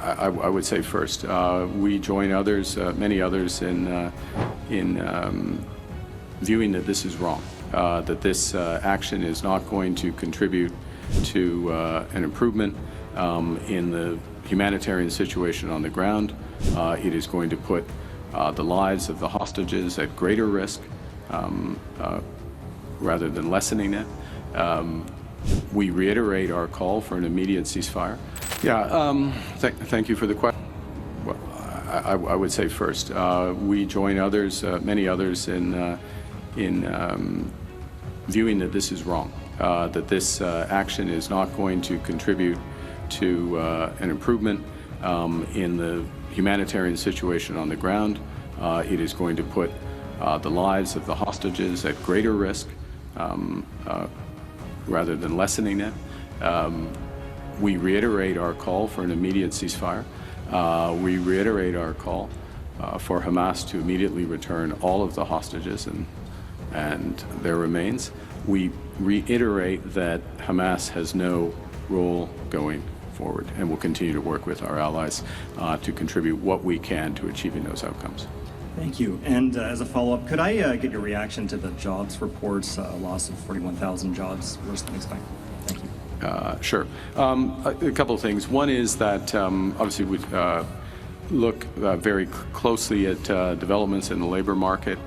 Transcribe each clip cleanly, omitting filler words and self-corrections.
I would say first, we join others, many others, in viewing that this is wrong, that this action is not going to contribute to an improvement in the humanitarian situation on the ground. It is going to put the lives of the hostages at greater risk rather than lessening it. We reiterate our call for an immediate ceasefire. Thank you for the question. Well, I would say first, we join others, many others, in viewing that this is wrong, that this action is not going to contribute to an improvement in the humanitarian situation on the ground. It is going to put the lives of the hostages at greater risk rather than lessening it. We reiterate our call for an immediate ceasefire. We reiterate our call for Hamas to immediately return all of the hostages and their remains. We reiterate that Hamas has no role going forward, and we'll continue to work with our allies to contribute what we can to achieving those outcomes. Thank you. And as a follow-up, could I get your reaction to the jobs reports, loss of 41,000 jobs, worse than expected? Thank you. Sure. A couple of things. One is that obviously we look very closely at developments in the labor market.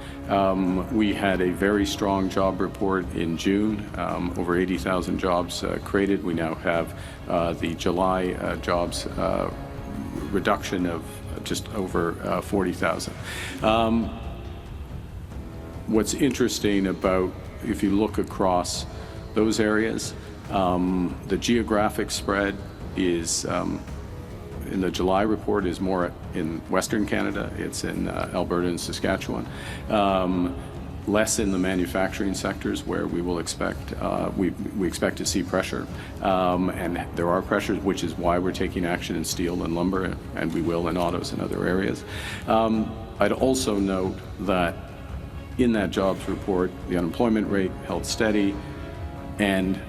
We had a very strong job report in June, over 80,000 jobs created. We now have the July jobs reduction of just over 40,000. What's interesting about, if you look across those areas, the geographic spread is, in the July report, is more in Western Canada. It's in Alberta and Saskatchewan. Less in the manufacturing sectors, where we will expect we expect to see pressure, and there are pressures, which is why we're taking action in steel and lumber, and we will in autos and other areas. I'd also note that in that jobs report, the unemployment rate held steady, and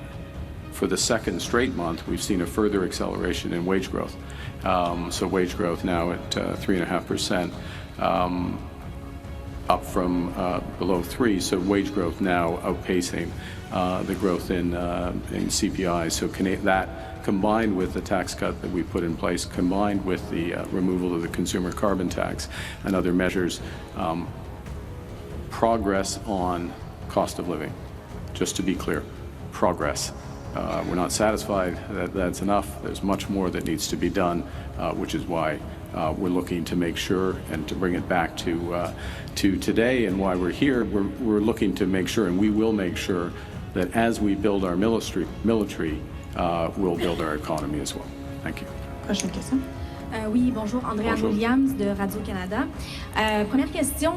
for the second straight month, we've seen a further acceleration in wage growth. So wage growth now at 3.5%. Up from below 3, so wage growth now outpacing the growth in CPI. So that, combined with the tax cut that we put in place, combined with the removal of the consumer carbon tax and other measures, progress on cost of living. Just to be clear, progress. We're not satisfied that that's enough. There's much more that needs to be done, which is why we're looking to make sure, and to bring it back to today, and why we're here. We're looking to make sure, and we will make sure, that as we build our military, we'll build our economy as well. Thank you. Prochaine question. Oui, bonjour, Andréane Williams de Radio-Canada. Première question,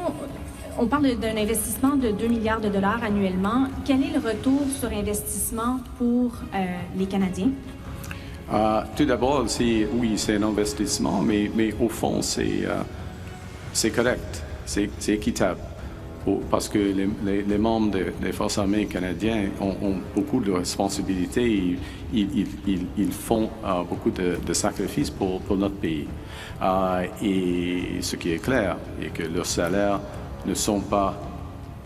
on parle d'un investissement de 2 milliards de dollars annuellement. Quel est le retour sur investissement pour les Canadiens? Tout d'abord, oui, c'est un investissement, mais au fond, c'est correct, c'est équitable. Parce que les membres des Forces armées canadiennes ont beaucoup de responsabilités. Ils font beaucoup de sacrifices pour notre pays. Et ce qui est clair est que leurs salaires ne sont pas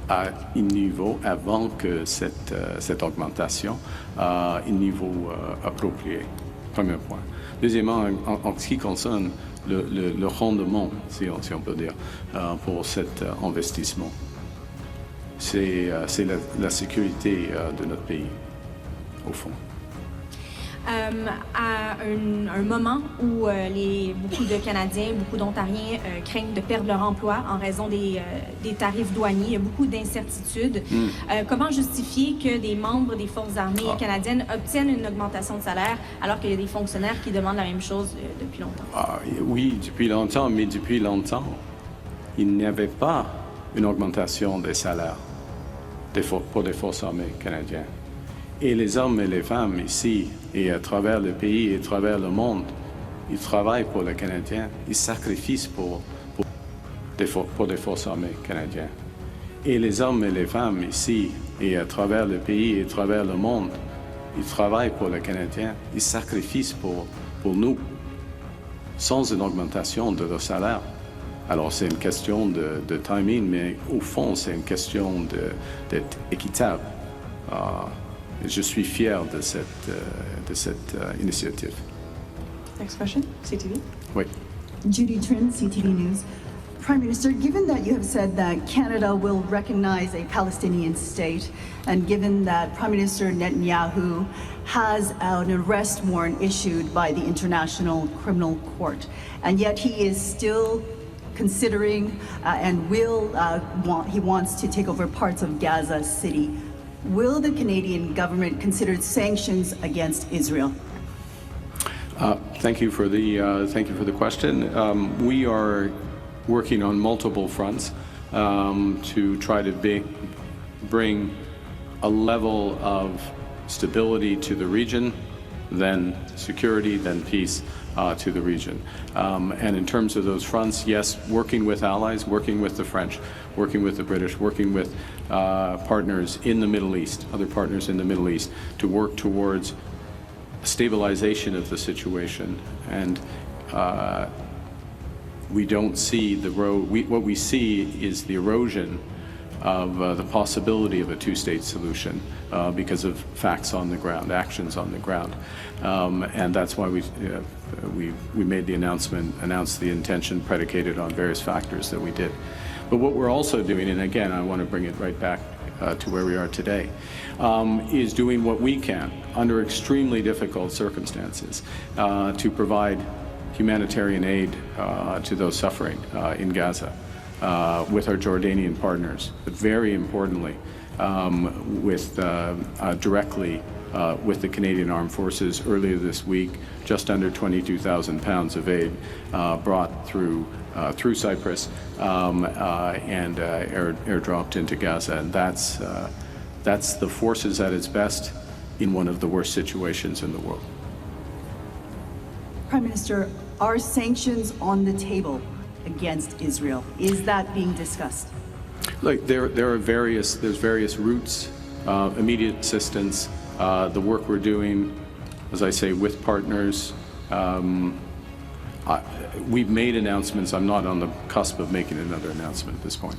à un niveau, avant que cette augmentation, un niveau approprié. Premier point. Deuxièmement, en ce qui concerne le rendement, si on peut dire, pour cet investissement, c'est la sécurité de notre pays, au fond. À un moment où beaucoup de Canadiens, beaucoup d'Ontariens craignent de perdre leur emploi en raison des tarifs douaniers, il y a beaucoup d'incertitudes. Comment justifier que des membres des Forces armées canadiennes obtiennent une augmentation de salaire alors qu'il y a des fonctionnaires qui demandent la même chose depuis longtemps? Oui, depuis longtemps, mais depuis longtemps, il n'y avait pas une augmentation des salaires pour les Forces armées canadiennes. Et les hommes et les femmes ici, et à travers le pays et à travers le monde, ils travaillent pour les Canadiens, ils sacrifient pour les Forces armées canadiennes. Et les hommes et les femmes ici, et à travers le pays et à travers le monde, ils travaillent pour les Canadiens, ils sacrifient pour nous. sans une augmentation de leur salaire. Alors c'est une question de timing, mais au fond c'est une question d'être équitable. Je suis fier de cette initiative. Next question, CTV. Oui. Judy Trin, CTV News. Prime Minister, given that you have said that Canada will recognize a Palestinian state, and given that Prime Minister Netanyahu has an arrest warrant issued by the International Criminal Court, and yet he is still considering and he wants to take over parts of Gaza City, will the Canadian government consider sanctions against Israel? Thank you for the question. We are working on multiple fronts to try to bring a level of stability to the region, then security, then peace to the region. And in terms of those fronts, yes, working with allies, working with the French, working with the British, working with partners in the Middle East, other partners in the Middle East, to work towards stabilization of the situation. And we don't see the road. What we see is the erosion of the possibility of a two-state solution because of facts on the ground, actions on the ground, and that's why we made the announced the intention predicated on various factors that we did. But what we're also doing, and again, I want to bring it right back to where we are today, is doing what we can under extremely difficult circumstances to provide humanitarian aid to those suffering in Gaza with our Jordanian partners, but very importantly, directly with the Canadian Armed Forces. Earlier this week, just under 22,000 pounds of aid brought through Cyprus and airdropped into Gaza, and that's the forces at its best in one of the worst situations in the world. Prime Minister, are sanctions on the table against Israel? Is that being discussed? Look, there's various routes, immediate assistance, the work we're doing, as I say, with partners. We've made announcements. I'm not on the cusp of making another announcement at this point.